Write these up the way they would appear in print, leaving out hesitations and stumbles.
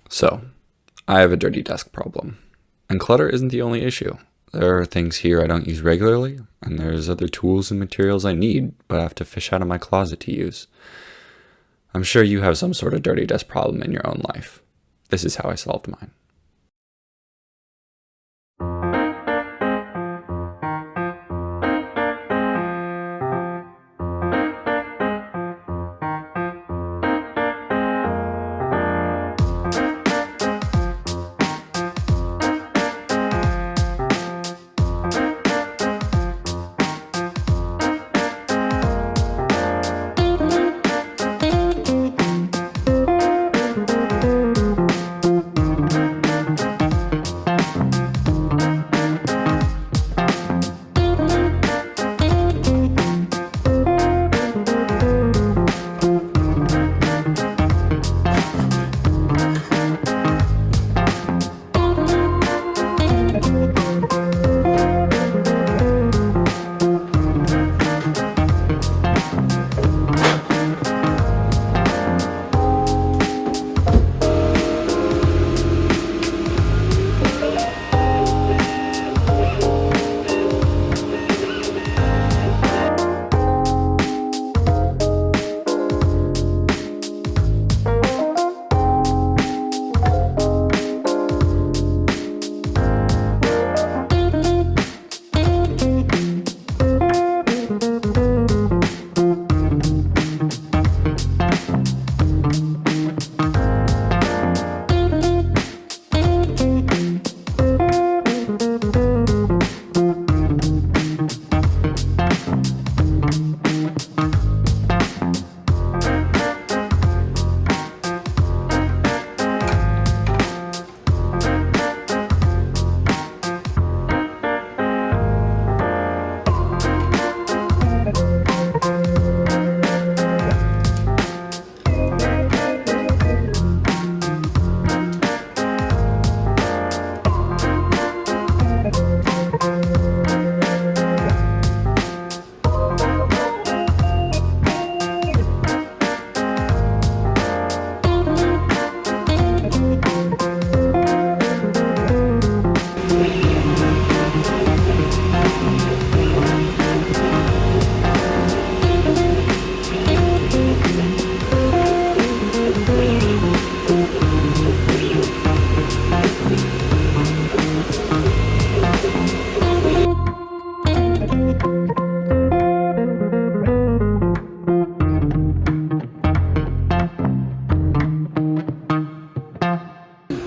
So, I have a dirty desk problem. And clutter isn't the only issue. There are things here I don't use regularly, and there's other tools and materials I need, but I have to fish out of my closet to use. I'm sure you have some sort of dirty desk problem in your own life. This is how I solved mine.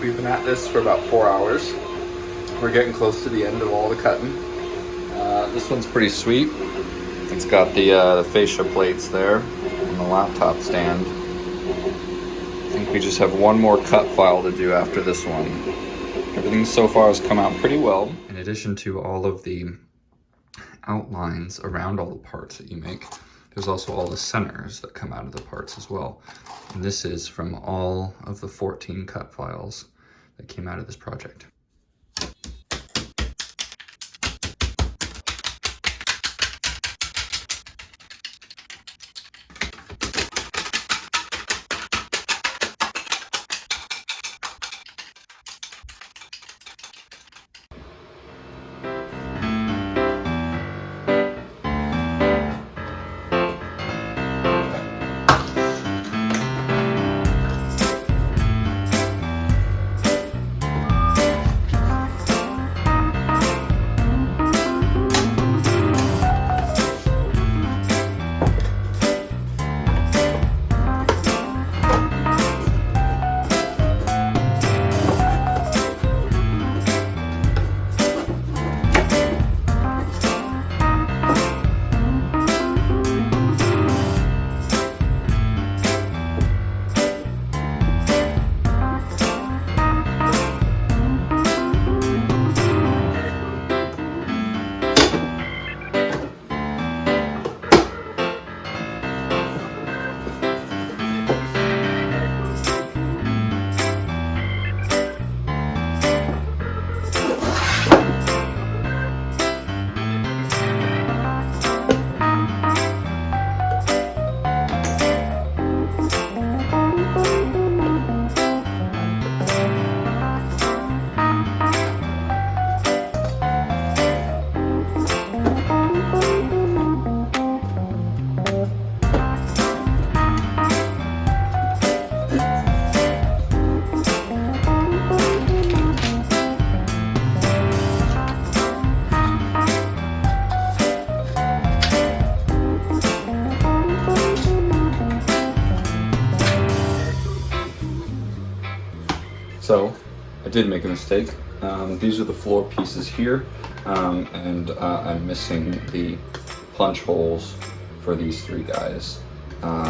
We've been at this for about 4 hours. We're getting close to the end of all the cutting. This one's pretty sweet. It's got the fascia plates there and the laptop stand. I think we just have one more cut file to do after this one. Everything so far has come out pretty well. In addition to all of the outlines around all the parts that you make, there's also all the centers that come out of the parts as well. And this is from all of the 14 cut files that came out of this project. So I did make a mistake. These are the floor pieces here, and I'm missing the plunge holes for these 3 guys.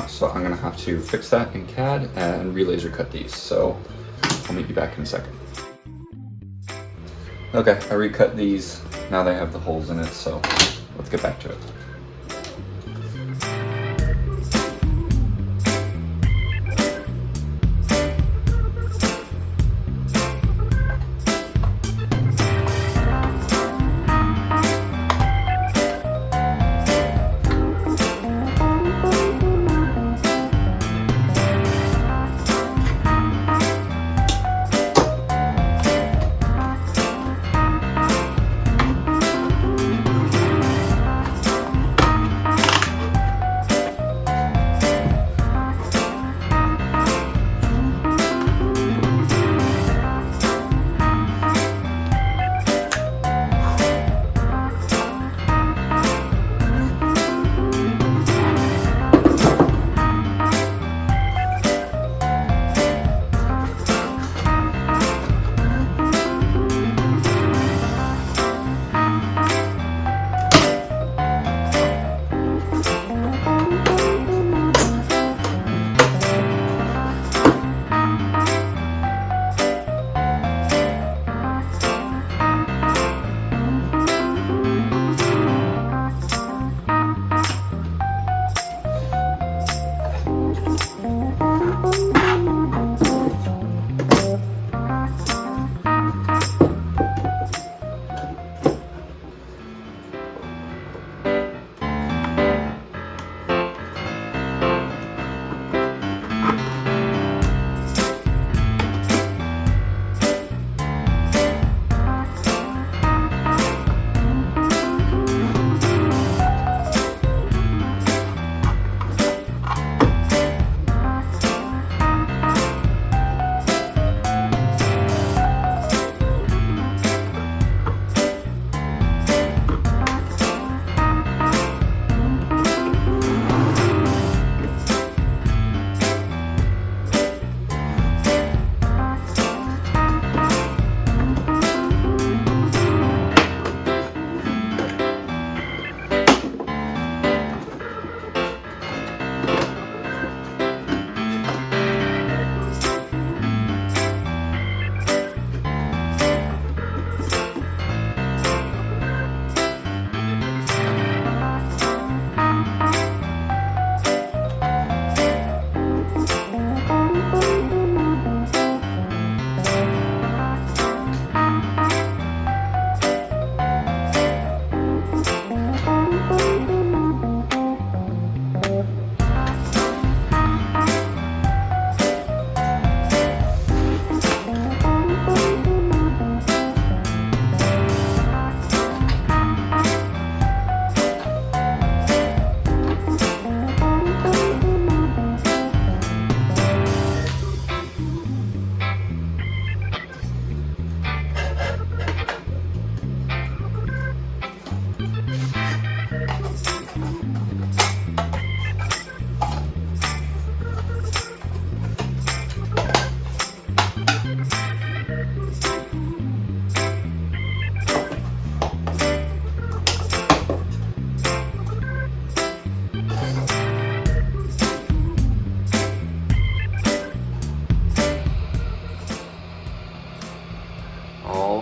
So I'm gonna have to fix that in CAD and re-laser cut these. So I'll meet you back in a second. Okay, I recut these. Now they have the holes in it, so let's get back to it.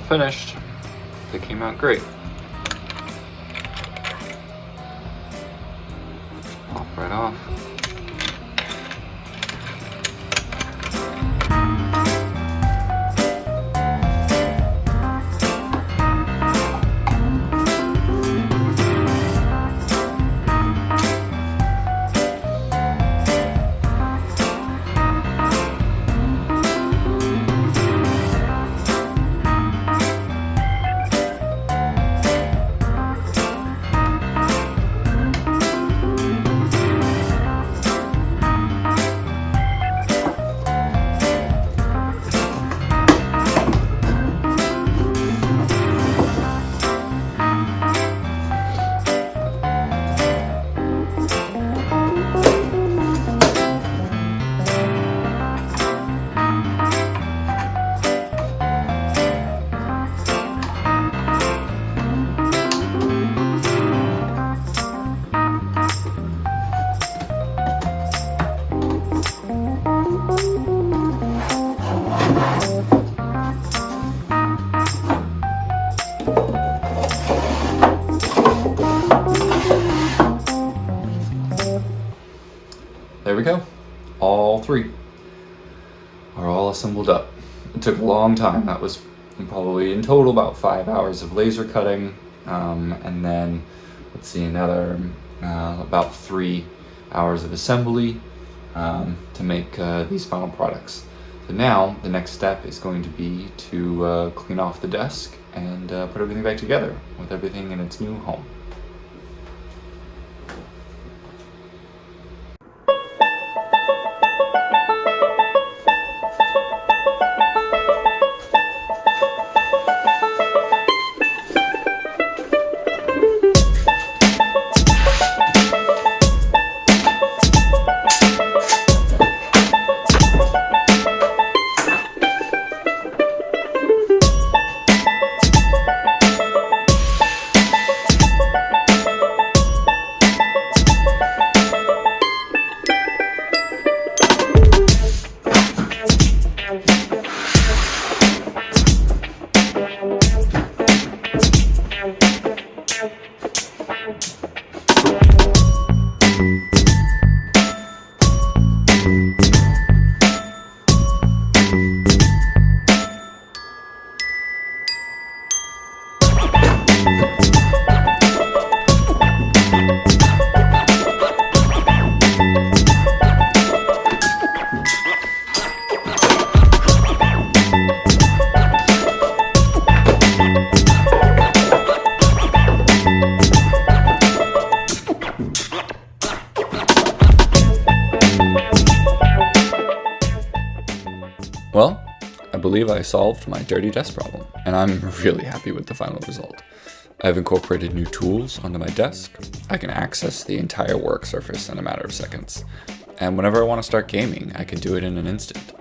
Finished. They came out great. Pop right off. are all assembled up. It took a long time. That was probably in total about 5 hours of laser cutting, and then let's see, another about 3 hours of assembly to make these final products. So now the next step is going to be to clean off the desk and put everything back together with everything in its new home. Well, I believe I solved my dirty desk problem, and I'm really happy with the final result. I've incorporated new tools onto my desk. I can access the entire work surface in a matter of seconds. And whenever I want to start gaming, I can do it in an instant.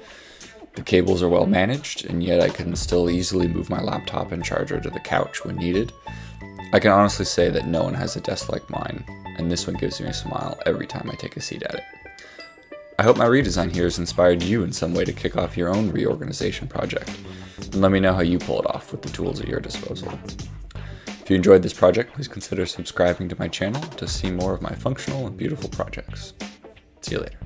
The cables are well managed, and yet I can still easily move my laptop and charger to the couch when needed. I can honestly say that no one has a desk like mine, and this one gives me a smile every time I take a seat at it. I hope my redesign here has inspired you in some way to kick off your own reorganization project, and let me know how you pull it off with the tools at your disposal. If you enjoyed this project, please consider subscribing to my channel to see more of my functional and beautiful projects. See you later.